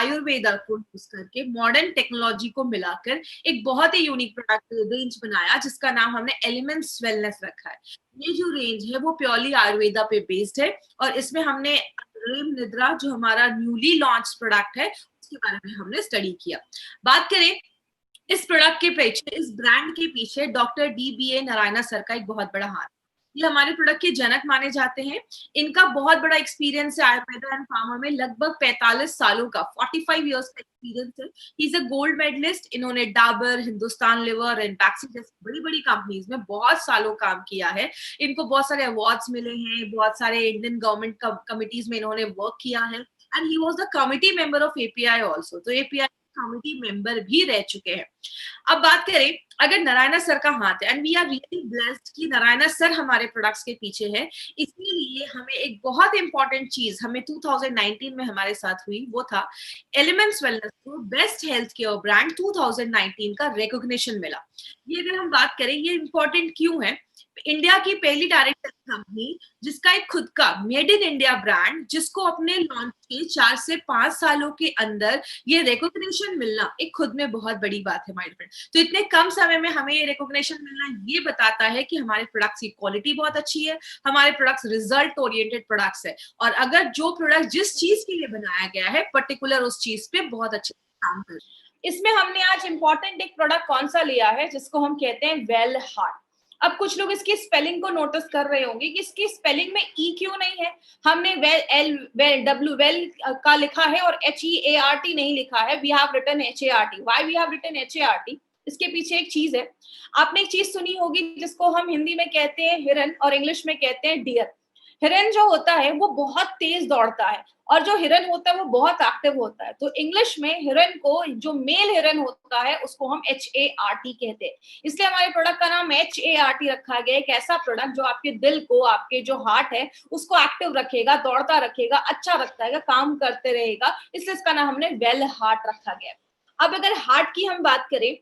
आयुर्वेदा को यूज करके modern technology को मिलाकर एक बहुत ही यूनिक प्रोडक्ट रेंज बनाया जिसका नाम हमने एलिमेंट्स वेलनेस रखा है। ये जो रेंज है वो प्योरली आयुर्वेदा पे बेस्ड है और इसमें हमने रेम निद्रा जो हमारा न्यूली लॉन्च प्रोडक्ट है उसके बारे में हमने स्टडी किया। बात करें इस प्रोडक्ट के पीछे, इस ब्रांड के पीछे डॉक्टर DBA नारायणा सर का एक बहुत बड़ा हाथ। ये हमारे प्रोडक्ट के जनक माने जाते हैं। इनका बहुत बड़ा एक्सपीरियंस है आयुर्वेदा एंड फार्मा में, लगभग 45 सालों का, 45 इयर्स का एक्सपीरियंस है। He is a gold medalist. इन्होंने डाबर, हिंदुस्तान लिवर एंड पैक्सी जैसी बड़ी बड़ी कंपनीज में बहुत सालों काम किया है। इनको बहुत सारे अवार्ड्स मिले हैं, बहुत सारे इंडियन गवर्नमेंट कमिटीज में इन्होंने वर्क किया है and he was the committee member of API also. तो API कमिटी मेंबर भी रह चुके हैं। अब बात करें अगर नारायणा सर का हाथ है and we are really blessed कि नारायणा सर हमारे प्रोडक्ट्स के पीछे है, इसीलिए हमें एक बहुत इंपॉर्टेंट चीज हमें 2019 में हमारे साथ हुई, वो था एलिमेंट्स वेलनेस को बेस्ट हेल्थ केयर ब्रांड 2019 का रिकॉग्निशन मिला। ये अगर हम बात करें ये इंपॉर्टेंट क्यों है, इंडिया की पहली डायरेक्ट कंपनी जिसका एक खुद का मेड इन इंडिया ब्रांड, जिसको अपने लॉन्च के 4 से 5 सालों के अंदर ये रिकॉग्निशन मिलना एक खुद में बहुत बड़ी बात है माय फ्रेंड। तो इतने कम समय में हमें ये रिकॉग्निशन मिलना ये बताता है कि हमारे प्रोडक्ट्स की क्वालिटी बहुत अच्छी है, हमारे प्रोडक्ट्स रिजल्ट ओरिएंटेड प्रोडक्ट्स है और अगर जो प्रोडक्ट जिस चीज के लिए बनाया गया है पर्टिकुलर उस चीज पे बहुत अच्छे काम कर। इसमें हमने आज इंपॉर्टेंट एक प्रोडक्ट कौन सा लिया है जिसको हम कहते हैं वेल हार्ट। अब कुछ लोग इसकी स्पेलिंग को नोटिस कर रहे होंगे कि इसकी स्पेलिंग में ई क्यों नहीं है। हमने वेल का लिखा है और HEART नहीं लिखा है। We have written HART। Why we have written HART? इसके पीछे एक चीज है। आपने एक चीज सुनी होगी जिसको हम हिंदी में कहते हैं हिरन और इंग्लिश में कहते हैं डियर। हिरन जो होता है वो बहुत तेज दौड़ता है और जो हिरन होता है वो बहुत एक्टिव होता है। तो इंग्लिश में हिरन को, जो मेल हिरन होता है उसको हम HART कहते हैं। इसलिए हमारे प्रोडक्ट का नाम HART रखा गया। एक ऐसा प्रोडक्ट जो आपके दिल को, आपके जो हार्ट है उसको एक्टिव रखेगा, दौड़ता रखेगा, अच्छा रखेगा, काम करते रहेगा, इसलिए इसका नाम हमने वेल हार्ट रखा गया। अब अगर हार्ट की हम बात करें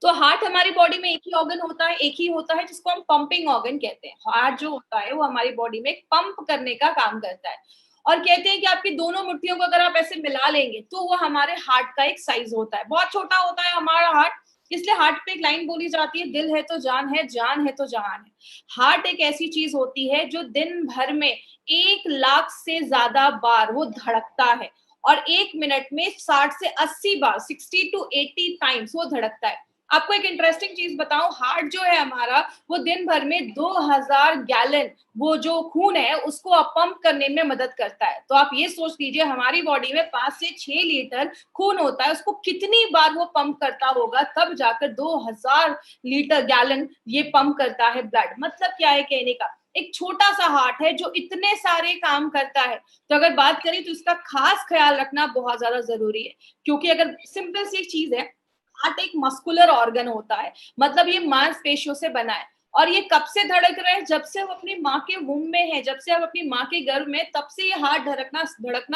तो हार्ट हमारी बॉडी में एक ही ऑर्गन होता है, एक ही होता है जिसको हम पंपिंग ऑर्गन कहते हैं। हार्ट जो होता है वो हमारी बॉडी में पंप करने का काम करता है और कहते हैं कि आपकी दोनों मुट्ठियों को अगर आप ऐसे मिला लेंगे तो वो हमारे हार्ट का एक साइज होता है। बहुत छोटा होता है हमारा हार्ट, इसलिए हार्ट पे एक लाइन बोली जाती है, दिल है तो जान है, जान है तो जहान है। हार्ट एक ऐसी चीज होती है जो दिन भर में 1 लाख से ज्यादा बार वो धड़कता है और 1 मिनट में 60 से 80 बार, 60 to 80 टाइम्स वो धड़कता है। आपको एक इंटरेस्टिंग चीज बताऊं, हार्ट जो है हमारा वो दिन भर में 2000 गैलन वो जो खून है उसको पंप करने में मदद करता है। तो आप ये सोच लीजिए हमारी बॉडी में 5 से 6 लीटर खून होता है, उसको कितनी बार वो पंप करता होगा तब जाकर 2000 लीटर गैलन ये पंप करता है ब्लड। मतलब क्या है कहने का, एक छोटा सा हार्ट है जो इतने सारे काम करता है। तो अगर बात करें तो इसका खास ख्याल रखना बहुत ज्यादा जरूरी है, क्योंकि अगर सिंपल सी चीज है, हार्ट एक मस्कुलर ऑर्गन होता है, मतलब ये मांसपेशियों से बना है और ये कब से धड़क रहा है, जब से हम अपनी माँ के वुम्ब में है, जब से हम अपनी माँ के गर्भ में, तब से ये हार्ट धड़कना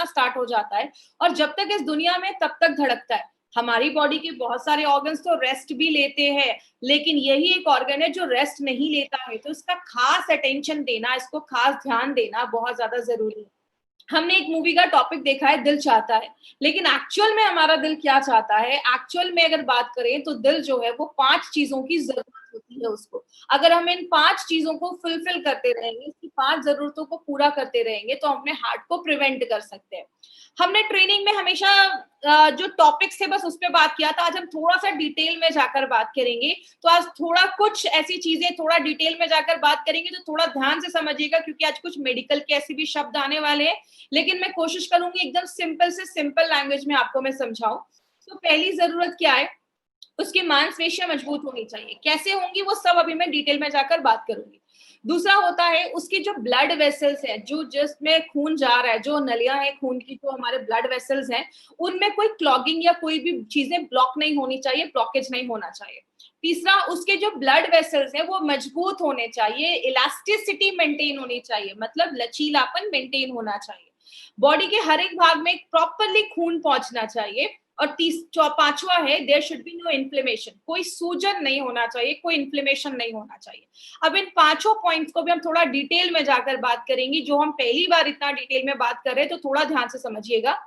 स्टार्ट हो जाता है और जब तक इस दुनिया में तब तक धड़कता है। हमारी बॉडी के बहुत सारे ऑर्गन्स तो रेस्ट भी लेते हैं, लेकिन यही एक ऑर्गन है जो रेस्ट नहीं लेता है। तो इसका खास अटेंशन देना, इसको खास ध्यान देना बहुत ज्यादा जरूरी है। हमने एक मूवी का टॉपिक देखा है, दिल चाहता है, लेकिन एक्चुअल में हमारा दिल क्या चाहता है? एक्चुअल में अगर बात करें तो दिल जो है वो 5 चीजों की जरूरत होती है उसको। अगर हम इन 5 चीजों को फुलफिल करते रहेंगे, इसकी 5 जरूरतों को पूरा करते रहेंगे तो अपने हार्ट को प्रिवेंट कर सकते हैं। हमने ट्रेनिंग में हमेशा जो टॉपिक्स थे बस उस पर बात किया था। आज हम थोड़ा सा डिटेल में जाकर बात करेंगे। तो आज थोड़ा कुछ ऐसी चीजें थोड़ा डिटेल में जाकर बात करेंगे तो थोड़ा ध्यान से समझिएगा, क्योंकि आज कुछ मेडिकल के ऐसे भी शब्द आने वाले हैं, लेकिन मैं कोशिश करूंगी एकदम सिंपल से सिंपल लैंग्वेज में आपको मैं समझाऊं। तो पहली जरूरत क्या है, उसकी मांसपेशियां मजबूत होनी चाहिए। कैसे होंगी वो सब अभी मैं डिटेल में जाकर बात करूंगी। दूसरा होता है उसकी जो ब्लड वेसल्स है, जो जिसमें खून जा रहा है, जो नलियां हैं खून की, जो हमारे ब्लड वेसल्स हैं, उनमें कोई क्लॉगिंग या कोई भी चीजें ब्लॉक नहीं होनी चाहिए, ब्लॉकेज नहीं होना चाहिए। तीसरा, उसके जो ब्लड वेसल्स हैं वो मजबूत होने चाहिए, इलास्टिसिटी मेंटेन होनी चाहिए, मतलब लचीलापन मेंटेन होना चाहिए। बॉडी के हर एक भाग में प्रॉपरली खून पहुंचना चाहिए। और पांचवा है, there should be no inflammation, कोई सूजन नहीं होना चाहिए, कोई इन्फ्लेमेशन नहीं होना चाहिए। अब इन 5 पॉइंट्स को भी हम थोड़ा डिटेल में जाकर बात करेंगे, जो हम पहली बार इतना डिटेल में बात कर रहे हैं, तो थोड़ा ध्यान से समझिएगा।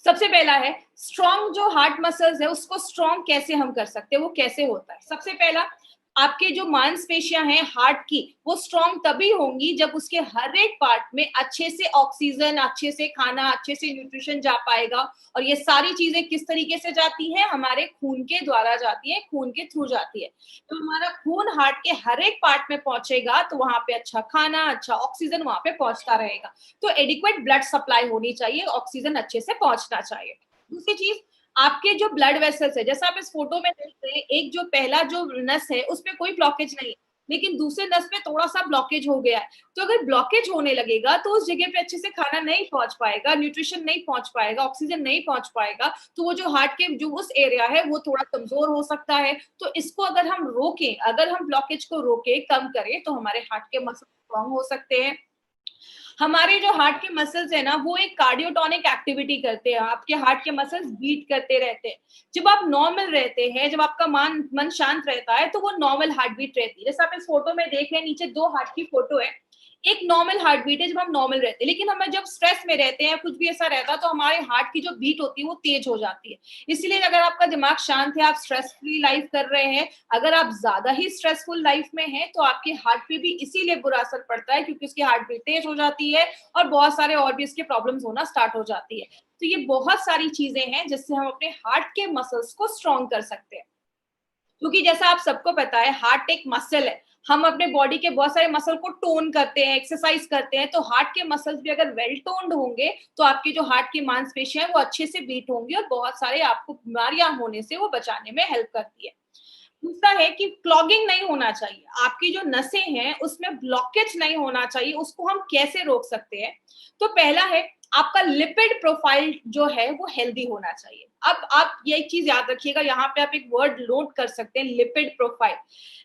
सबसे पहला है स्ट्रॉन्ग, जो हार्ट मसल्स है उसको स्ट्रॉन्ग कैसे हम कर सकते हैं, वो कैसे होता है। सबसे पहला, आपके जो मांसपेशियां हैं हार्ट की, वो स्ट्रॉन्ग तभी होंगी जब उसके हर एक पार्ट में अच्छे से ऑक्सीजन, अच्छे से खाना, अच्छे से न्यूट्रिशन जा पाएगा। और ये सारी चीजें किस तरीके से जाती हैं, हमारे खून के द्वारा जाती है, खून के थ्रू जाती है। तो हमारा खून हार्ट के हर एक पार्ट में पहुंचेगा तो वहां पे अच्छा खाना, अच्छा ऑक्सीजन वहां पे पहुंचता रहेगा। तो एडिक्वेट ब्लड सप्लाई होनी चाहिए, ऑक्सीजन अच्छे से पहुंचना चाहिए। दूसरी चीज, आपके जो ब्लड वेसल्स है, जैसा आप इस फोटो में देख रहे हैं, एक जो पहला जो नस है उसमें कोई ब्लॉकेज नहीं है, लेकिन दूसरे नस में थोड़ा सा ब्लॉकेज हो गया है। तो अगर ब्लॉकेज होने लगेगा तो उस जगह पे अच्छे से खाना नहीं पहुंच पाएगा, न्यूट्रिशन नहीं पहुंच पाएगा, ऑक्सीजन नहीं पहुंच पाएगा, तो वो जो हार्ट के जो उस एरिया है वो थोड़ा कमजोर हो सकता है। तो इसको अगर हम रोकें, अगर हम ब्लॉकेज को रोके, कम करें, तो हमारे हार्ट के मसल स्ट्रॉन्ग हो सकते हैं। हमारे जो हार्ट के मसल्स है ना, वो एक कार्डियोटोनिक एक्टिविटी करते हैं, आपके हार्ट के मसल्स बीट करते रहते हैं। जब आप नॉर्मल रहते हैं, जब आपका मन शांत रहता है, तो वो नॉर्मल हार्ट बीट रहती है। जैसे आप इस फोटो में देख रहे हैं, नीचे दो हार्ट की फोटो है। एक नॉर्मल हार्ट बीट है जब हम नॉर्मल रहते हैं, लेकिन हम जब स्ट्रेस में रहते हैं, कुछ भी ऐसा रहता है, तो हमारे हार्ट की जो बीट होती है वो तेज हो जाती है। इसलिए अगर आपका दिमाग शांत है, आप स्ट्रेस फ्री लाइफ कर रहे हैं, अगर आप ज्यादा ही स्ट्रेसफुल लाइफ में हैं, तो आपके हार्ट पे भी इसीलिए बुरा असर पड़ता है, क्योंकि उसकी हार्ट बीट तेज हो जाती है और बहुत सारे और भी इसके प्रॉब्लम्स होना स्टार्ट हो जाती है। तो ये बहुत सारी चीजें हैं जिससे हम अपने हार्ट के मसल्स को स्ट्रॉन्ग कर सकते हैं। क्योंकि जैसा आप सबको पता है, हार्ट एक मसल है। हम अपने बॉडी के बहुत सारे मसल को टोन करते हैं, एक्सरसाइज करते हैं, तो हार्ट के मसल्स भी अगर वेल टोन्ड होंगे, तो आपके जो हार्ट की मांसपेशियां हैं वो अच्छे से बीट होंगी और बहुत सारे आपको बीमारियां होने से वो बचाने में हेल्प करती है। दूसरा है कि क्लॉगिंग नहीं होना चाहिए, आपकी जो नसें हैं उसमें ब्लॉकेज नहीं होना चाहिए। उसको हम कैसे रोक सकते हैं? तो पहला है, आपका लिपिड प्रोफाइल जो है वो हेल्दी होना चाहिए। अब आप ये एक चीज याद रखिएगा, यहाँ पे आप एक वर्ड नोट कर सकते हैं, लिपिड प्रोफाइल।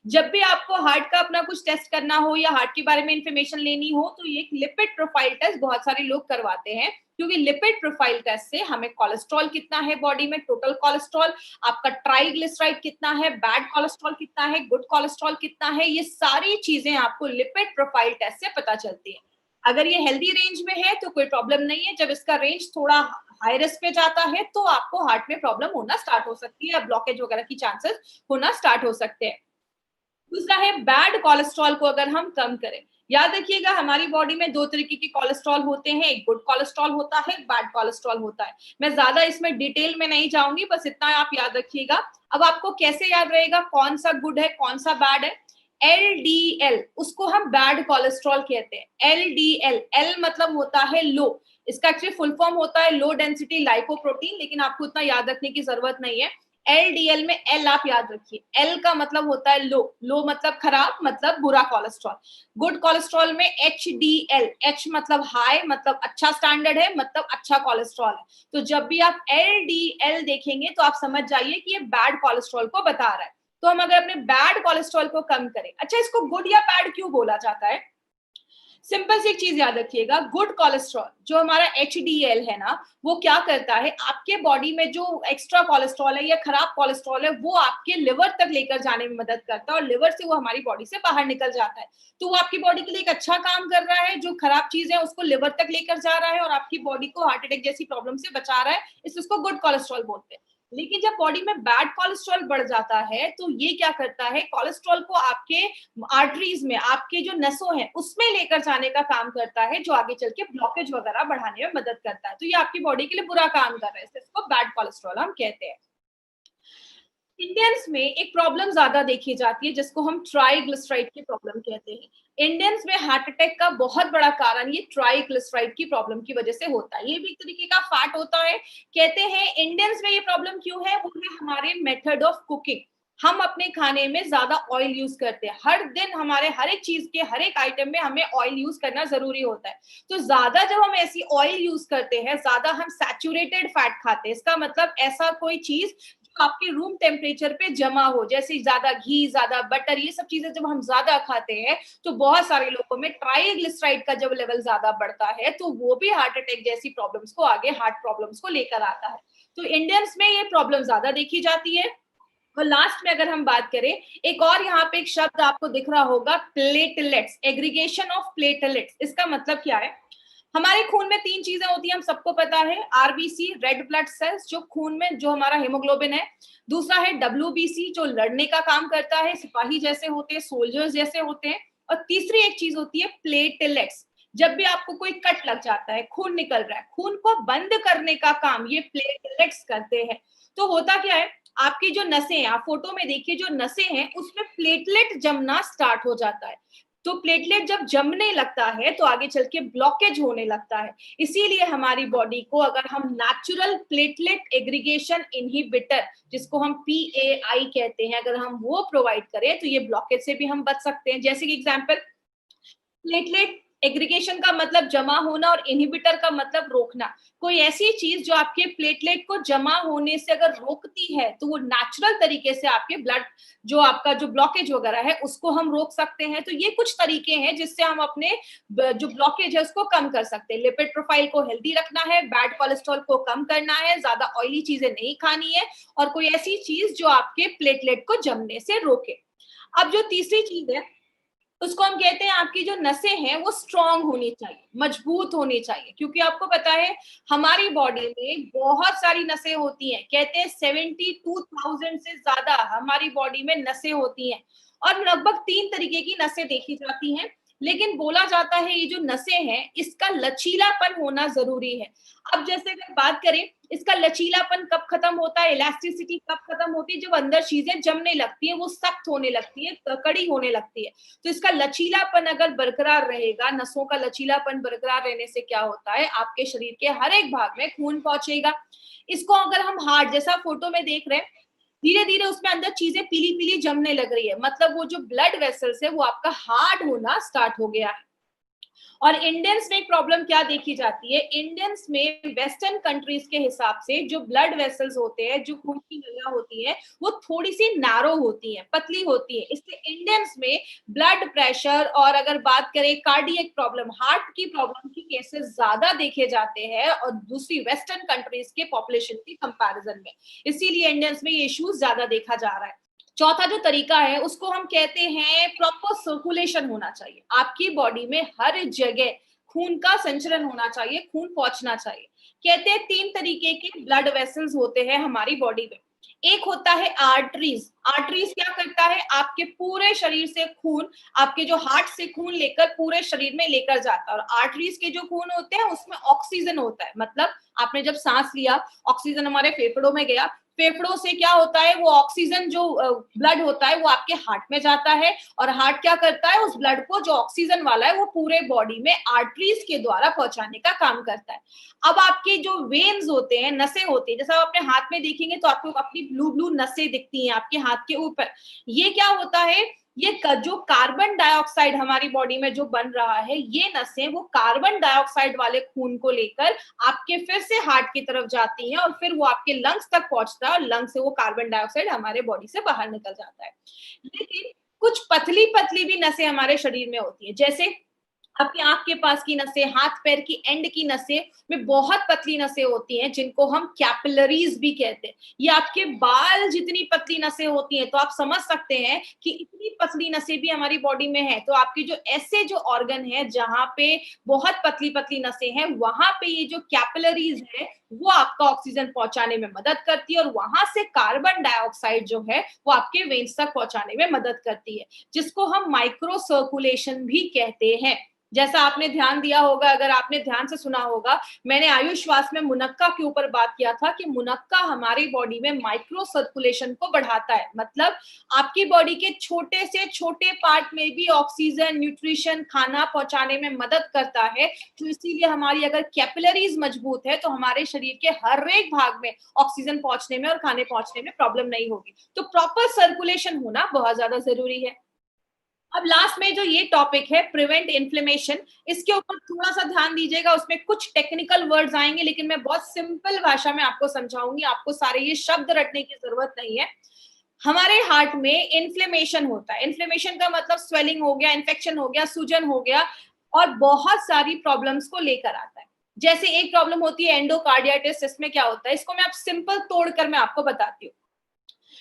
जब भी आपको हार्ट का अपना कुछ टेस्ट करना हो या हार्ट के बारे में इंफॉर्मेशन लेनी हो, तो ये एक लिपिड प्रोफाइल टेस्ट बहुत सारे लोग करवाते हैं, क्योंकि लिपिड प्रोफाइल टेस्ट से हमें कोलेस्ट्रॉल कितना है बॉडी में, टोटल कोलेस्ट्रॉल, आपका ट्राइग्लिसराइड कितना है, बैड कोलेस्ट्रॉल कितना है, गुड कोलेस्ट्रॉल कितना है, ये सारी चीजें आपको लिपिड प्रोफाइल टेस्ट से पता चलती है। अगर ये हेल्दी रेंज में है तो कोई प्रॉब्लम नहीं है, जब इसका रेंज थोड़ा हाई रिस्क पे जाता है तो आपको हार्ट में प्रॉब्लम होना स्टार्ट हो सकती है, ब्लॉकेज वगैरह की चांसेस होना स्टार्ट हो सकते हैं। दूसरा है, बैड कोलेस्ट्रॉल को अगर हम कम करें। याद रखिएगा, हमारी बॉडी में दो तरीके के कोलेस्ट्रॉल होते हैं, एक गुड कोलेस्ट्रॉल होता है, एक बैड कोलेस्ट्रॉल होता है। मैं ज्यादा इसमें डिटेल में नहीं जाऊंगी, बस इतना आप याद रखिएगा। अब आपको कैसे याद रहेगा कौन सा गुड है कौन सा बैड है? एलडीएल, उसको हम बैड कोलेस्ट्रॉल कहते हैं। एलडीएल, एल मतलब होता है लो, इसका एक्चुअली फुल फॉर्म होता है लो डेंसिटी लाइपोप्रोटीन, लेकिन आपको इतना याद रखने की जरूरत नहीं है। एलडीएल में एल आप याद रखिए, एल का मतलब होता है लो, लो मतलब खराब, मतलब बुरा कोलेस्ट्रॉल। गुड कोलेस्ट्रॉल में एच डी एल, एच मतलब हाई, मतलब अच्छा स्टैंडर्ड है, मतलब अच्छा कोलेस्ट्रॉल है। तो जब भी आप एल डी एल देखेंगे तो आप समझ जाइए कि ये बैड कोलेस्ट्रॉल को बता रहा है। तो हम अगर अपने बैड कोलेस्ट्रॉल को कम करें, अच्छा इसको गुड या बैड क्यों बोला जाता है? सिंपल सी एक चीज याद रखिएगा, गुड कोलेस्ट्रॉल जो हमारा एचडीएल है ना, वो क्या करता है, आपके बॉडी में जो एक्स्ट्रा कोलेस्ट्रॉल है या खराब कोलेस्ट्रॉल है, वो आपके लिवर तक लेकर जाने में मदद करता है और लिवर से वो हमारी बॉडी से बाहर निकल जाता है। तो वो आपकी बॉडी के लिए एक अच्छा काम कर रहा है, जो खराब चीज है उसको लिवर तक लेकर जा रहा है और आपकी बॉडी को हार्ट अटैक जैसी प्रॉब्लम से बचा रहा है, इसलिए उसको गुड कोलेस्ट्रॉल बोलते हैं। लेकिन जब बॉडी में बैड कोलेस्ट्रॉल बढ़ जाता है, तो ये क्या करता है, कोलेस्ट्रॉल को आपके आर्टरीज में, आपके जो नसों हैं उसमें लेकर जाने का काम करता है, जो आगे चल के ब्लॉकेज वगैरह बढ़ाने में मदद करता है। तो ये आपकी बॉडी के लिए बुरा काम कर रहा है, इसको बैड कोलेस्ट्रॉल हम कहते हैं। इंडियंस में एक प्रॉब्लम ज्यादा देखी जाती है जिसको हम ट्राइग्लिसराइड की प्रॉब्लम कहते हैं। इंडियंस में हार्ट अटैक का बहुत बड़ा कारण ये ट्राइग्लिसराइड की प्रॉब्लम की वजह से होता है। ये भी एक तरीके का फैट होता है। कहते हैं इंडियंस में ये प्रॉब्लम क्यों है, वो है हमारे मेथड ऑफ कुकिंग। हम अपने खाने में ज्यादा ऑयल यूज करते हैं, हर दिन हमारे हर एक चीज के हर एक आइटम में हमें ऑयल यूज करना जरूरी होता है। तो ज्यादा जब हम ऐसी ऑयल यूज करते हैं, ज्यादा हम सैचुरेटेड फैट खाते हैं, इसका मतलब ऐसा कोई चीज आपके रूम टेम्परेचर पे जमा हो, जैसे ज्यादा घी, ज्यादा बटर, ये सब चीजें जब हम ज्यादा खाते हैं, तो बहुत सारे लोगों में ट्राइग्लिसराइड का जब लेवल ज्यादा बढ़ता है, तो वो भी हार्ट अटैक जैसी प्रॉब्लम्स को, आगे हार्ट प्रॉब्लम्स को लेकर आता है। तो इंडियंस में ये प्रॉब्लम ज्यादा देखी जाती है। और लास्ट में अगर हम बात करें, एक और यहाँ पे एक शब्द आपको दिख रहा होगा, प्लेटलेट्स, एग्रीगेशन ऑफ प्लेटलेट्स। इसका मतलब क्या है? हमारे खून में 3 चीजें होती हैं, हम सबको पता है। आरबीसी, रेड ब्लड सेल्स, जो खून में जो हमारा हेमोग्लोबिन है। दूसरा है डब्ल्यूबीसी, जो लड़ने का काम करता है, सिपाही जैसे होते हैं, सोल्जर्स जैसे होते हैं। और तीसरी एक चीज होती है प्लेटलेट्स। जब भी आपको कोई कट लग जाता है, खून निकल रहा है, खून को बंद करने का काम ये प्लेटलेट्स करते हैं। तो होता क्या है, आपकी जो नसें हैं, आप फोटो में देखिए, जो नसें हैं उसमें प्लेटलेट जमना स्टार्ट हो जाता है। तो प्लेटलेट जब जमने लगता है तो आगे चल के ब्लॉकेज होने लगता है। इसीलिए हमारी बॉडी को अगर हम नेचुरल प्लेटलेट एग्रीगेशन इनहिबिटर, जिसको हम PAI कहते हैं, अगर हम वो प्रोवाइड करें तो ये ब्लॉकेज से भी हम बच सकते हैं। जैसे कि एग्जांपल, प्लेटलेट एग्रीगेशन का मतलब जमा होना और इनहिबिटर का मतलब रोकना। कोई ऐसी चीज जो आपके प्लेटलेट को जमा होने से अगर रोकती है तो वो नेचुरल तरीके से आपके ब्लड, जो आपका जो ब्लॉकेज वगैरह है, उसको हम रोक सकते हैं। तो ये कुछ तरीके हैं जिससे हम अपने जो ब्लॉकेज है उसको कम कर सकते हैं। लिपिड प्रोफाइल को हेल्दी रखना है, बैड कोलेस्ट्रॉल को कम करना है, ज्यादा ऑयली चीजें नहीं खानी है, और कोई ऐसी चीज जो आपके प्लेटलेट को जमने से रोके। अब जो तीसरी चीज है उसको हम कहते हैं, आपकी जो नसें हैं वो स्ट्रांग होनी चाहिए, मजबूत होनी चाहिए। क्योंकि आपको पता है हमारी बॉडी में बहुत सारी नसें होती हैं। कहते हैं 72,000 से ज्यादा हमारी बॉडी में नसें होती हैं, और लगभग 3 तरीके की नसें देखी जाती हैं। लेकिन बोला जाता है ये जो नसें हैं इसका लचीलापन होना जरूरी है। अब जैसे अगर बात करें, इसका लचीलापन कब खत्म होता है, इलास्टिसिटी कब खत्म होती है, जब अंदर चीजें जमने लगती है, वो सख्त होने लगती है, कड़ी होने लगती है। तो इसका लचीलापन अगर बरकरार रहेगा, नसों का लचीलापन बरकरार रहने से क्या होता है, आपके शरीर के हर एक भाग में खून पहुंचेगा। इसको अगर हम हार्ट, जैसा फोटो में देख रहे हैं, धीरे धीरे उसमें अंदर चीजें पीली पीली जमने लग रही है, मतलब वो जो ब्लड वेसल्स है वो आपका हार्ड होना स्टार्ट हो गया है। और इंडियंस में एक प्रॉब्लम क्या देखी जाती है, इंडियंस में वेस्टर्न कंट्रीज के हिसाब से जो ब्लड वेसल्स होते हैं, जो खून की नलियां होती हैं, वो थोड़ी सी नैरो होती हैं, पतली होती है। इसलिए इंडियंस में ब्लड प्रेशर और अगर बात करें कार्डियक प्रॉब्लम, हार्ट की प्रॉब्लम की केसेस ज्यादा देखे जाते हैं और दूसरी वेस्टर्न कंट्रीज के पॉपुलेशन की कंपैरिजन में। इसीलिए इंडियंस में ये इश्यूज ज्यादा देखा जा रहा है। चौथा जो तरीका है उसको हम कहते हैं प्रॉपर सर्कुलेशन होना चाहिए। आपकी बॉडी में हर जगह खून का संचरण होना चाहिए, खून पहुंचना चाहिए। कहते हैं 3 तरीके के ब्लड वेसल्स होते हैं हमारी बॉडी में। एक होता है आर्टरीज। आर्टरीज क्या करता है, आपके पूरे शरीर से खून, आपके जो हार्ट से खून लेकर पूरे शरीर में लेकर जाता है। और आर्टरीज के जो खून होते हैं उसमें ऑक्सीजन होता है, मतलब आपने जब सांस लिया, ऑक्सीजन हमारे फेफड़ों में गया, फेफड़ों से क्या होता है, वो ऑक्सीजन जो ब्लड होता है वो आपके हार्ट में जाता है, और हार्ट क्या करता है, उस ब्लड को जो ऑक्सीजन वाला है वो पूरे बॉडी में आर्टरीज के द्वारा पहुंचाने का काम करता है। अब आपके जो वेन्स होते हैं, नसें होती है, जैसा आप अपने हाथ में देखेंगे तो आपको अपनी ब्लू ब्लू नसें दिखती हैं आपके हाथ के ऊपर। ये क्या होता है, ये जो कार्बन डाइऑक्साइड हमारी बॉडी में जो बन रहा है, ये नसें वो कार्बन डाइऑक्साइड वाले खून को लेकर आपके फिर से हार्ट की तरफ जाती हैं, और फिर वो आपके लंग्स तक पहुंचता है, और लंग्स से वो कार्बन डाइऑक्साइड हमारे बॉडी से बाहर निकल जाता है। लेकिन कुछ पतली पतली भी नसें हमारे शरीर में होती है, जैसे आपकी आंख के पास की नसें, हाथ पैर की एंड की नसें में बहुत पतली नसें होती हैं, जिनको हम कैपिलरीज भी कहते हैं। ये आपके बाल जितनी पतली नसें होती हैं, तो आप समझ सकते हैं कि इतनी पतली नसें भी हमारी बॉडी में है। तो आपके जो ऐसे जो ऑर्गन है जहां पे बहुत पतली पतली नसें हैं, वहां पे ये जो कैपिलरीज है वो आपका ऑक्सीजन पहुंचाने में मदद करती है, और वहां से कार्बन डाइऑक्साइड जो है वो आपके वेन्स तक पहुंचाने में मदद करती है, जिसको हम माइक्रो सर्कुलेशन भी कहते हैं। जैसा आपने ध्यान दिया होगा, अगर आपने ध्यान से सुना होगा, मैंने आयुष श्वास में मुनक्का के ऊपर बात किया था कि मुनक्का हमारी बॉडी में माइक्रो सर्कुलेशन को बढ़ाता है। मतलब आपकी बॉडी के छोटे से छोटे पार्ट में भी ऑक्सीजन, न्यूट्रिशन, खाना पहुंचाने में मदद करता है। तो इसीलिए हमारी अगर कैपिलरीज मजबूत है तो हमारे शरीर के हर एक भाग में ऑक्सीजन पहुंचने में और खाने पहुंचने में प्रॉब्लम नहीं होगी। तो प्रॉपर सर्कुलेशन होना बहुत ज्यादा जरूरी है। अब लास्ट में जो ये टॉपिक है प्रिवेंट इन्फ्लेमेशन, इसके ऊपर थोड़ा सा ध्यान दीजिएगा। उसमें कुछ टेक्निकल वर्ड्स आएंगे, लेकिन मैं बहुत सिंपल भाषा में आपको समझाऊंगी, आपको सारे ये शब्द रटने की जरूरत नहीं है। हमारे हार्ट में इन्फ्लेमेशन होता है। इन्फ्लेमेशन का मतलब स्वेलिंग हो गया, इन्फेक्शन हो गया, सूजन हो गया, और बहुत सारी प्रॉब्लम्स को लेकर आता है। जैसे एक प्रॉब्लम होती है एंडोकार्डियाटिस। इसमें क्या होता है, इसको मैं आप सिंपल तोड़कर मैं आपको बताती हूँ।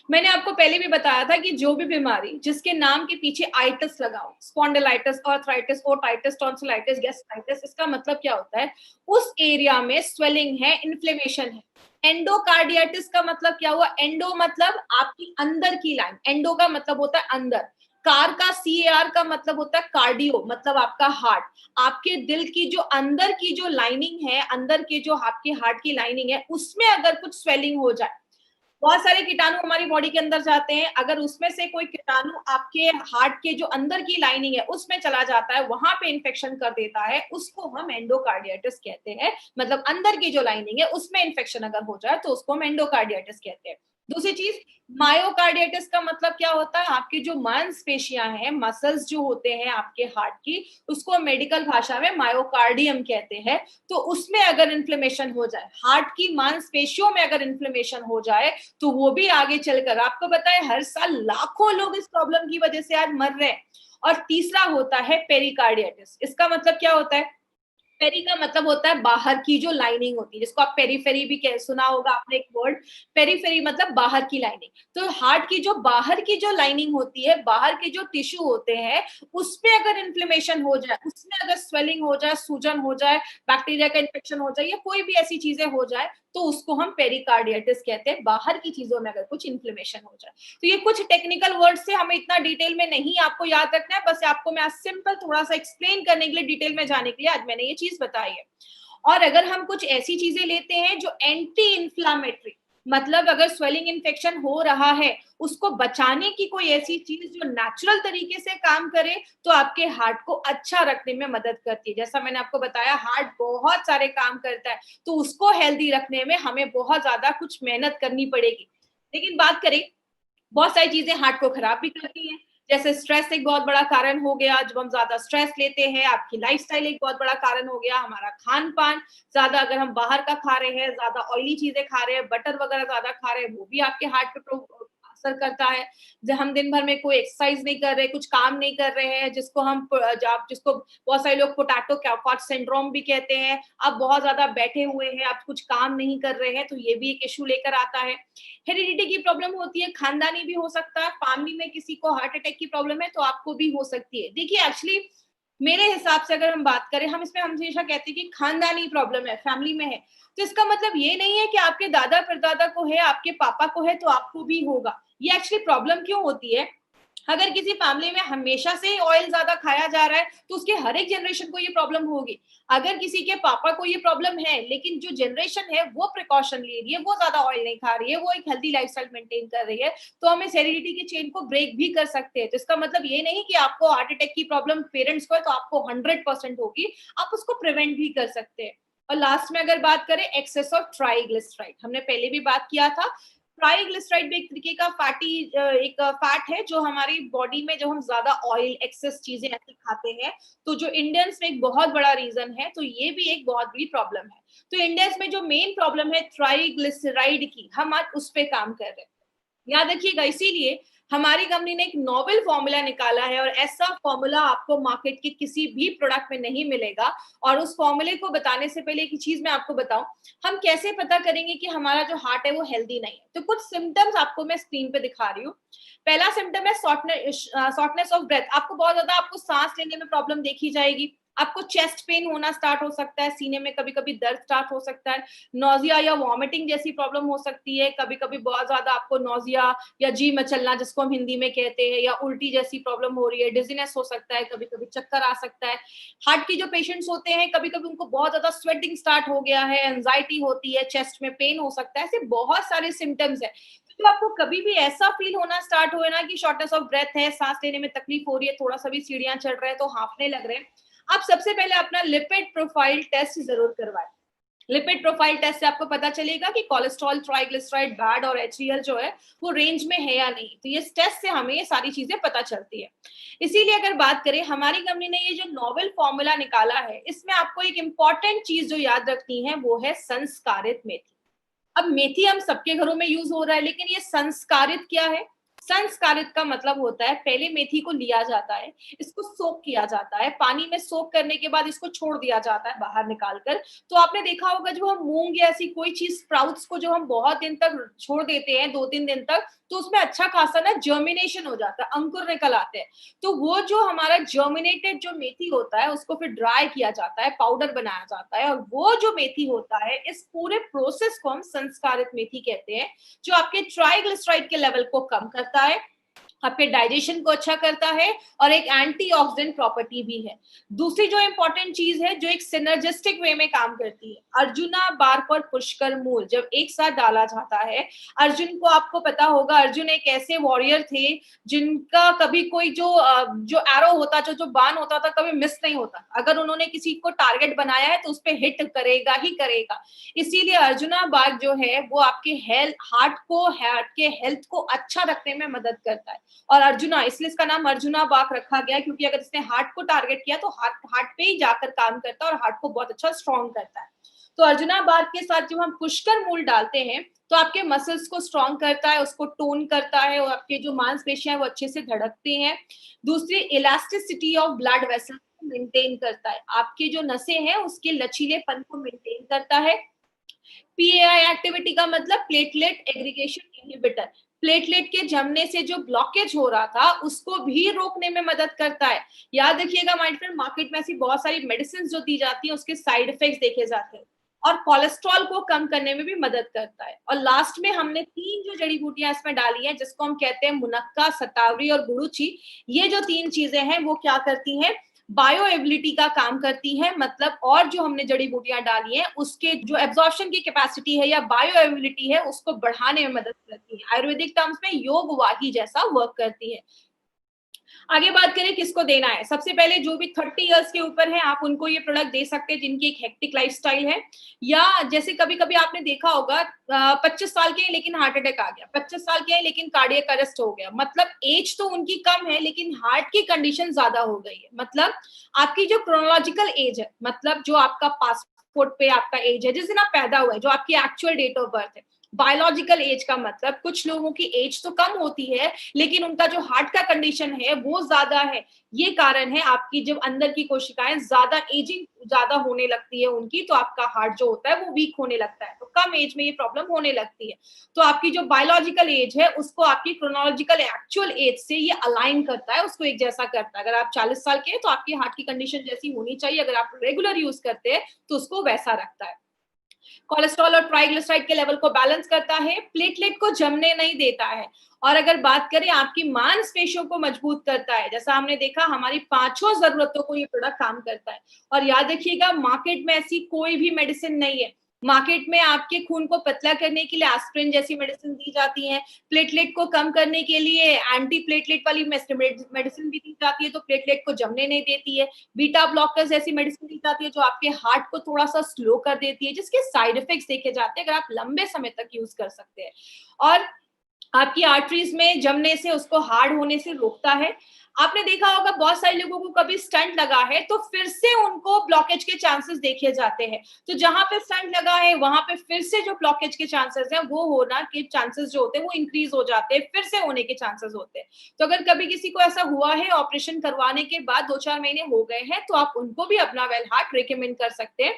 मैंने आपको पहले भी बताया था कि जो भी बीमारी जिसके नाम के पीछे आइटिस लगा हो, spondylitis, arthritis, otitis, tonsillitis, gastritis, इसका मतलब क्या होता है, उस एरिया में स्वेलिंग है, इन्फ्लेमेशन है। एंडोकार्डियाटिस का मतलब क्या हुआ, एंडो मतलब आपकी अंदर की लाइन, एंडो का मतलब होता है अंदर, कार का CAR का मतलब होता है कार्डियो, मतलब आपका हार्ट, आपके दिल की जो अंदर की जो लाइनिंग है, अंदर के जो आपके हार्ट की लाइनिंग है, उसमें अगर कुछ स्वेलिंग हो जाए, बहुत सारे कीटाणु हमारी बॉडी के अंदर जाते हैं, अगर उसमें से कोई कीटाणु आपके हार्ट के जो अंदर की लाइनिंग है उसमें चला जाता है, वहां पे इन्फेक्शन कर देता है, उसको हम एंडोकार्डियाटिस कहते हैं। मतलब अंदर की जो लाइनिंग है उसमें इन्फेक्शन अगर हो जाए तो उसको हम एंडोकार्डियाटिस कहते हैं। दूसरी चीज, मायोकार्डियाटिस का मतलब क्या होता है, आपकी जो मांसपेशियां हैं, मसल्स जो होते हैं आपके हार्ट की, उसको मेडिकल भाषा में मायोकार्डियम कहते हैं। तो उसमें अगर इन्फ्लेमेशन हो जाए, हार्ट की मांसपेशियों में अगर इन्फ्लेमेशन हो जाए, तो वो भी आगे चलकर, आपको पता है हर साल लाखों लोग इस प्रॉब्लम की वजह से आज मर रहे हैं। और तीसरा होता है पेरिकार्डियाटिस। इसका मतलब क्या होता है, पेरी का मतलब होता है बाहर की जो लाइनिंग होती है, जिसको आप पेरीफेरी भी सुना होगा आपने एक वर्ड, पेरीफेरी मतलब बाहर की लाइनिंग। तो हार्ट की जो बाहर की जो लाइनिंग होती है, बाहर के जो टिश्यू होते हैं, उसमें अगर इन्फ्लेमेशन हो जाए, उसमें अगर स्वेलिंग हो जाए, सूजन हो जाए, बैक्टीरिया का इन्फेक्शन हो जाए, या कोई भी ऐसी चीजें हो जाए, तो उसको हम पेरिकार्डियाटिस कहते हैं, बाहर की चीजों में अगर कुछ इन्फ्लेमेशन हो जाए। तो ये कुछ टेक्निकल वर्ड्स से, हमें इतना डिटेल में नहीं आपको याद रखना है, बस आपको मैं सिंपल थोड़ा सा एक्सप्लेन करने के लिए, डिटेल में जाने के लिए आज मैंने ये चीज बताई है। और अगर हम कुछ ऐसी चीजें लेते हैं जो एंटी इन्फ्लामेटरी, मतलब अगर स्वेलिंग इन्फेक्शन हो रहा है, उसको बचाने की कोई ऐसी चीज जो नेचुरल तरीके से काम करे, तो आपके हार्ट को अच्छा रखने में मदद करती है। जैसा मैंने आपको बताया, हार्ट बहुत सारे काम करता है, तो उसको हेल्दी रखने में हमें बहुत ज्यादा कुछ मेहनत करनी पड़ेगी। लेकिन बात करें, बहुत सारी चीजें हार्ट को खराब भी करती हैं, जैसे स्ट्रेस एक बहुत बड़ा कारण हो गया, जब हम ज्यादा स्ट्रेस लेते हैं, आपकी लाइफस्टाइल एक बहुत बड़ा कारण हो गया, हमारा खान पान ज्यादा, अगर हम बाहर का खा रहे हैं, ज्यादा ऑयली चीजें खा रहे हैं, बटर वगैरह ज्यादा खा रहे हैं, वो भी आपके हार्ट पे असर करता है। जब हम दिन भर में कोई एक्सरसाइज नहीं कर रहे, कुछ काम नहीं कर रहे हैं, जिसको बहुत सारे लोग पोटैटो कैफाट सिंड्रोम भी कहते हैं, आप बहुत ज्यादा बैठे हुए हैं, आप कुछ काम नहीं कर रहे हैं, तो ये भी एक इशू लेकर आता है। हेरिडिटी की प्रॉब्लम होती है, खानदानी भी हो सकता है, फैमिली में किसी को हार्ट अटैक की प्रॉब्लम है तो आपको भी हो सकती है। देखिए एक्चुअली मेरे हिसाब से अगर हम बात करें, हम इसमें हमेशा कहते हैं कि खानदानी प्रॉब्लम है, फैमिली में है, तो इसका मतलब ये नहीं है कि आपके दादा परदादा को है, आपके पापा को है तो आपको भी होगा। ये एक्चुअली प्रॉब्लम क्यों होती है, अगर किसी फैमिली में हमेशा से ऑयल ज्यादा खाया जा रहा है, तो उसके हर एक जनरेशन को ये प्रॉब्लम होगी। अगर किसी के पापा को ये प्रॉब्लम है, लेकिन जो जनरेशन है वो प्रिकॉशन ले रही है, वो ज्यादा ऑयल नहीं खा रही है, वो एक हेल्दी लाइफस्टाइल मेंटेन कर रही है, तो हम इस हेरिडिटी की चेन को ब्रेक भी कर सकते हैं। तो इसका मतलब ये नहीं कि आपको हार्ट अटैक की प्रॉब्लम पेरेंट्स को है तो आपको 100% होगी, आप उसको प्रिवेंट भी कर सकते हैं। और लास्ट में अगर बात करें, एक्सेस ऑफ ट्राइग्लिसराइड, हमने पहले भी बात किया था। ट्राइग्लिसराइड भी एक तरीके का एक फैट है, जो हमारी बॉडी में, जब हम ज्यादा ऑयल एक्सेस चीजें ऐसी खाते हैं, तो जो इंडियंस में एक बहुत बड़ा रीजन है, तो ये भी एक बहुत बड़ी प्रॉब्लम है। तो इंडियंस में जो मेन प्रॉब्लम है ट्राइग्लिसराइड की, हम आज उस पे काम कर रहे हैं। याद रखिएगा, इसीलिए हमारी कंपनी ने एक नोवेल फॉर्मूला निकाला है, और ऐसा फॉर्मूला आपको मार्केट के किसी भी प्रोडक्ट में नहीं मिलेगा। और उस फॉर्मूले को बताने से पहले एक चीज मैं आपको बताऊं, हम कैसे पता करेंगे कि हमारा जो हार्ट है वो हेल्दी नहीं है। तो कुछ सिम्टम्स आपको मैं स्क्रीन पे दिखा रही हूँ। पहला सिम्टम है शॉर्टनेस ऑफ ब्रेथ, आपको बहुत ज्यादा आपको सांस लेने में प्रॉब्लम देखी जाएगी, आपको चेस्ट पेन होना स्टार्ट हो सकता है, सीने में कभी कभी दर्द स्टार्ट हो सकता है, नोजिया या वॉमिटिंग जैसी प्रॉब्लम हो सकती है, कभी कभी बहुत ज्यादा आपको नोजिया या जी मचलना, जिसको हम हिंदी में कहते हैं, या उल्टी जैसी प्रॉब्लम हो रही है, डिजीनेस हो सकता है, कभी कभी चक्कर आ सकता है। हार्ट की जो पेशेंट्स होते हैं, कभी कभी उनको बहुत ज्यादा स्वेटिंग स्टार्ट हो गया है, एंजाइटी होती है, चेस्ट में पेन हो सकता है, ऐसे बहुत सारे सिम्टम्स है। तो आपको कभी भी ऐसा फील होना स्टार्ट हो ना कि शॉर्टनेस ऑफ ब्रेथ है, सांस लेने में तकलीफ हो रही है, थोड़ा सा भी सीढ़ियां चढ़ रहे हैं तो हांफने लग रहे हैं, आप सबसे पहले अपना लिपिड प्रोफाइल टेस्ट जरूर करवाएं। लिपिड प्रोफाइल टेस्ट से आपको पता चलेगा कि कोलेस्ट्रॉल, ट्राइग्लिसराइड, बैड और एचडीएल जो है वो रेंज में है या नहीं। तो ये टेस्ट से हमें ये सारी चीजें पता चलती है। इसीलिए अगर बात करें, हमारी कंपनी ने ये जो नोवेल फॉर्मूला निकाला है, इसमें आपको एक इंपॉर्टेंट चीज जो याद रखनी है वो है संस्कारित मेथी। अब मेथी हम सबके घरों में यूज हो रहा है, लेकिन ये संस्कारित क्या है? संस्कारित का मतलब होता है पहले मेथी को लिया जाता है, इसको सोक किया जाता है, पानी में सोक करने के बाद इसको छोड़ दिया जाता है बाहर निकाल कर। तो आपने देखा होगा जब हम मूंग या ऐसी कोई चीज स्प्राउट्स को जो हम बहुत दिन तक छोड़ देते हैं, 2-3 दिन तक, तो उसमें अच्छा खासा ना जर्मिनेशन हो जाता है, अंकुर निकल आते हैं। तो वो जो हमारा जर्मिनेटेड जो मेथी होता है उसको फिर ड्राई किया जाता है, पाउडर बनाया जाता है, और वो जो मेथी होता है इस पूरे प्रोसेस को हम संस्कारित मेथी कहते हैं, जो आपके ट्राइग्लिसराइड के लेवल को कम करता है, आपके डाइजेशन को अच्छा करता है, और एक एंटीऑक्सीडेंट प्रॉपर्टी भी है। दूसरी जो इंपॉर्टेंट चीज है जो एक सिनर्जिस्टिक वे में काम करती है, अर्जुना बार्क और पुष्कर मूल जब एक साथ डाला जाता है, अर्जुन को आपको पता होगा, अर्जुन एक ऐसे वॉरियर थे जिनका कभी कोई जो एरो होता, जो बाण होता था, कभी मिस नहीं होता। अगर उन्होंने किसी को टारगेट बनाया है तो उस पर हिट करेगा ही करेगा। इसीलिए अर्जुना बार्क जो है वो आपके हार्ट के हेल्थ को अच्छा रखने में मदद करता है। और अर्जुना, इसलिए इसका नाम अर्जुना बार्क रखा गया, क्योंकि अगर इसने हार्ट को टारगेट किया तो हार्ट पे ही जाकर काम करता है और हार्ट को बहुत अच्छा स्ट्रॉन्ग करता है। तो अर्जुना बार्क के साथ जब हम पुष्कर मूल डालते हैं तो आपके मसल्स को स्ट्रॉन्ग करता है, उसको टोन करता है, और आपके जो मांसपेशियां हैं वो अच्छे से धड़कती हैं। दूसरी, इलास्टिसिटी ऑफ ब्लड वेसल को मेंटेन करता है, आपके जो नसें हैं उसके लचीलेपन को मेंटेन करता है। पीएआई एक्टिविटी का मतलब प्लेटलेट एग्रीगेशन इनहिबिटर, प्लेटलेट के जमने से जो ब्लॉकेज हो रहा था उसको भी रोकने में मदद करता है। याद रखिएगा माय फ्रेंड, मार्केट में ऐसी बहुत सारी मेडिसिन जो दी जाती है उसके साइड इफेक्ट्स देखे जाते हैं, और कोलेस्ट्रॉल को कम करने में भी मदद करता है। और लास्ट में हमने 3 जो जड़ी बूटियां इसमें डाली हैं, जिसको हम कहते हैं मुनक्का, सतावरी और गुड़ुची। ये जो 3 चीजें हैं वो क्या करती हैं, बायो एबिलिटी का काम करती है, मतलब और जो हमने जड़ी बूटियां डाली हैं उसके जो एब्जॉर्प्शन की कैपेसिटी है या बायो एबिलिटी है उसको बढ़ाने में मदद करती है। आयुर्वेदिक टर्म्स में योग वाही जैसा वर्क करती है। आगे बात करें किसको देना है, सबसे पहले जो भी 30 इयर्स के ऊपर है आप उनको ये प्रोडक्ट दे सकते हैं जिनकी एक हेक्टिक लाइफस्टाइल है, या जैसे कभी कभी आपने देखा होगा 25 साल के हैं लेकिन हार्ट अटैक आ गया, 25 साल के हैं लेकिन कार्डियक अरेस्ट हो गया, मतलब एज तो उनकी कम है लेकिन हार्ट की कंडीशन ज्यादा हो गई है। मतलब आपकी जो क्रोनोलॉजिकल एज है, मतलब जो आपका पासपोर्ट पे आपका एज है जिस दिन आप पैदा हुए, जो आपकी एक्चुअल डेट ऑफ बर्थ है। बायोलॉजिकल एज का मतलब कुछ लोगों की एज तो कम होती है लेकिन उनका जो हार्ट का कंडीशन है वो ज्यादा है। ये कारण है, आपकी जब अंदर की कोशिकाएं ज्यादा एजिंग ज्यादा होने लगती है उनकी, तो आपका हार्ट जो होता है वो वीक होने लगता है, तो कम एज में ये प्रॉब्लम होने लगती है। तो आपकी जो बायोलॉजिकल एज है उसको आपकी क्रोनोलॉजिकल एक्चुअल एज से ये अलाइन करता है, उसको एक जैसा करता है। अगर आप 40 साल के हैं तो आपकी हार्ट की कंडीशन जैसी होनी चाहिए, अगर आप रेगुलर यूज करते हैं तो उसको वैसा रखता है। कोलेस्ट्रॉल और ट्राइग्लिसराइड के लेवल को बैलेंस करता है, प्लेटलेट को जमने नहीं देता है, और अगर बात करें आपकी मांसपेशियों को मजबूत करता है। जैसा हमने देखा हमारी 5 जरूरतों को ये प्रोडक्ट काम करता है। और याद रखिएगा मार्केट में ऐसी कोई भी मेडिसिन नहीं है, मार्केट में आपके खून को पतला करने के लिए एस्पिरिन जैसी मेडिसिन दी जाती है, प्लेटलेट को कम करने के लिए एंटी प्लेटलेट वाली मेडिसिन भी दी जाती है, तो प्लेटलेट को जमने नहीं देती है, बीटा ब्लॉकर्स ऐसी मेडिसिन दी जाती है जो आपके हार्ट को थोड़ा सा स्लो कर देती है, जिसके साइड इफेक्ट्स देखे जाते हैं अगर आप लंबे समय तक यूज कर सकते हैं, और आपकी आर्टरीज में जमने से उसको हार्ड होने से रोकता है। आपने देखा होगा बहुत सारे लोगों को कभी स्टंट लगा है तो फिर से उनको ब्लॉकेज के चांसेस देखे जाते हैं, तो जहां पे स्टंट लगा है वहां पे फिर से जो ब्लॉकेज के चांसेस हैं वो होना के चांसेस जो होते हैं वो इंक्रीज हो जाते हैं, फिर से होने के चांसेस होते हैं। तो अगर कभी किसी को ऐसा हुआ है ऑपरेशन करवाने के बाद 2-4 महीने हो गए हैं तो आप उनको भी अपना वेल हार्ट रिकमेंड कर सकते हैं।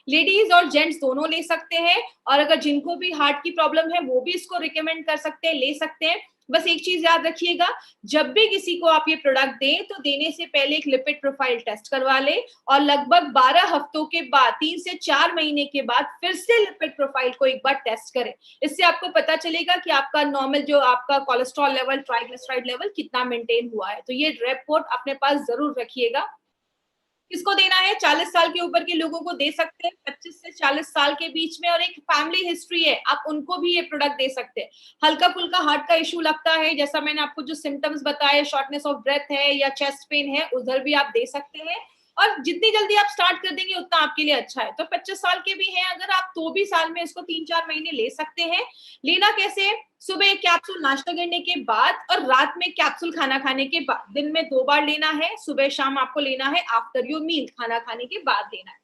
लेडीज और जेंट्स दोनों ले सकते हैं, और अगर जिनको भी हार्ट की प्रॉब्लम है वो भी इसको रिकमेंड कर सकते हैं, ले सकते हैं। बस एक चीज याद रखिएगा, जब भी किसी को आप ये प्रोडक्ट दें तो देने से पहले एक लिपिड प्रोफाइल टेस्ट करवा ले, और लगभग 12 हफ्तों के बाद 3 से 4 महीने के बाद फिर से लिपिड प्रोफाइल को एक बार टेस्ट करें। इससे आपको पता चलेगा कि आपका नॉर्मल जो आपका कोलेस्ट्रॉल लेवल, ट्राइग्लिसराइड लेवल कितना मेंटेन हुआ है। तो ये रिपोर्ट अपने पास जरूर रखिएगा। किसको देना है, 40 साल के ऊपर के लोगों को दे सकते हैं, 25 से 40 साल के बीच में और एक फैमिली हिस्ट्री है आप उनको भी ये प्रोडक्ट दे सकते हैं। हल्का फुल्का हार्ट का इशू लगता है, जैसा मैंने आपको जो सिम्टम्स बताए, शॉर्टनेस ऑफ ब्रेथ है या चेस्ट पेन है, उधर भी आप दे सकते हैं, और जितनी जल्दी आप स्टार्ट कर देंगे उतना आपके लिए अच्छा है। तो 25 साल के भी हैं अगर आप, तो भी साल में इसको 3-4 महीने ले सकते हैं। लेना कैसे, सुबह एक कैप्सूल नाश्ता करने के बाद और रात में कैप्सूल खाना खाने के बाद, दिन में 2 बार लेना है, सुबह शाम आपको लेना है, आफ्टर योर मील खाना खाने के बाद लेना है।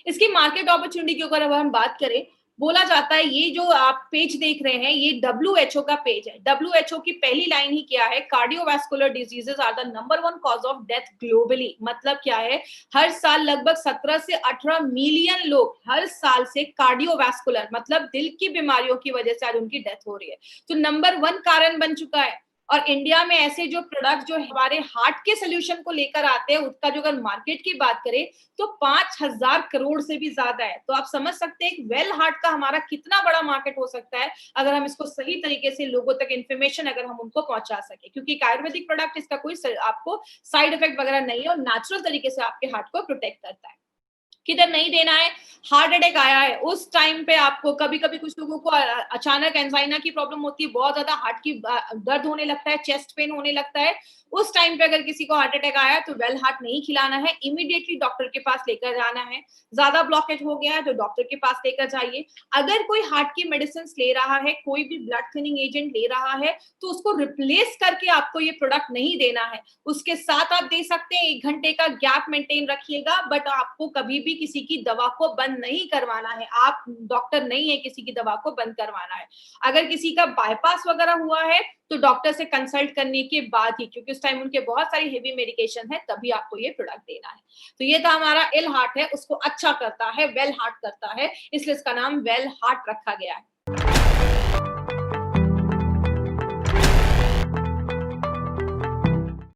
इसकी मार्केट अपॉर्चुनिटी की अगर हम बात करें, बोला जाता है, ये जो आप पेज देख रहे हैं ये WHO का पेज है। WHO की पहली लाइन ही क्या है, cardiovascular diseases are the number 1 cause of death globally. मतलब क्या है, हर साल लगभग 17 से 18 मिलियन लोग हर साल से कार्डियोवास्कुलर मतलब दिल की बीमारियों की वजह से आज उनकी डेथ हो रही है। तो नंबर 1 कारण बन चुका है। और इंडिया में ऐसे जो प्रोडक्ट जो हमारे हार्ट के सोल्यूशन को लेकर आते हैं, उसका जो अगर मार्केट की बात करें तो 5,000 करोड़ से भी ज्यादा है। तो आप समझ सकते हैं वेल हार्ट का हमारा कितना बड़ा मार्केट हो सकता है अगर हम इसको सही तरीके से लोगों तक इन्फॉर्मेशन अगर हम उनको पहुंचा सके, क्योंकि एक आयुर्वेदिक प्रोडक्ट इसका कोई आपको साइड इफेक्ट वगैरह नहीं है और नेचुरल तरीके से आपके हार्ट को प्रोटेक्ट करता है। किधर नहीं देना है, हार्ट अटैक आया है उस टाइम पे आपको, कभी कभी कुछ लोगों को अचानक एंजाइना की प्रॉब्लम होती है, बहुत ज्यादा हार्ट की दर्द होने लगता है, चेस्ट पेन होने लगता है, उस टाइम पे अगर किसी को हार्ट अटैक आया है तो वेल हार्ट नहीं खिलाना है, इमीडिएटली डॉक्टर के पास लेकर जाना है। ज्यादा ब्लॉकेज हो गया है तो डॉक्टर के पास लेकर जाइए। अगर कोई हार्ट की मेडिसिन ले रहा है, कोई भी ब्लड थिनिंग एजेंट ले रहा है, तो उसको रिप्लेस करके आपको ये प्रोडक्ट नहीं देना है। उसके साथ आप दे सकते हैं, 1 घंटे का गैप मेंटेन रखिएगा, बट आपको कभी भी किसी की दवा को बंद नहीं करवाना है। आप डॉक्टर नहीं है किसी की दवा को बंद करवाना है। अगर किसी का बाईपास वगैरह हुआ है तो डॉक्टर से कंसल्ट करने के बाद ही, क्योंकि उस टाइम उनके बहुत सारी हेवी मेडिकेशन है, तभी आपको ये प्रोडक्ट देना है। तो ये था हमारा इल हार्ट है, उसको अच्छा करता है, वेल हार्ट करता है, इसलिए इसका नाम वेल हार्ट रखा गया है।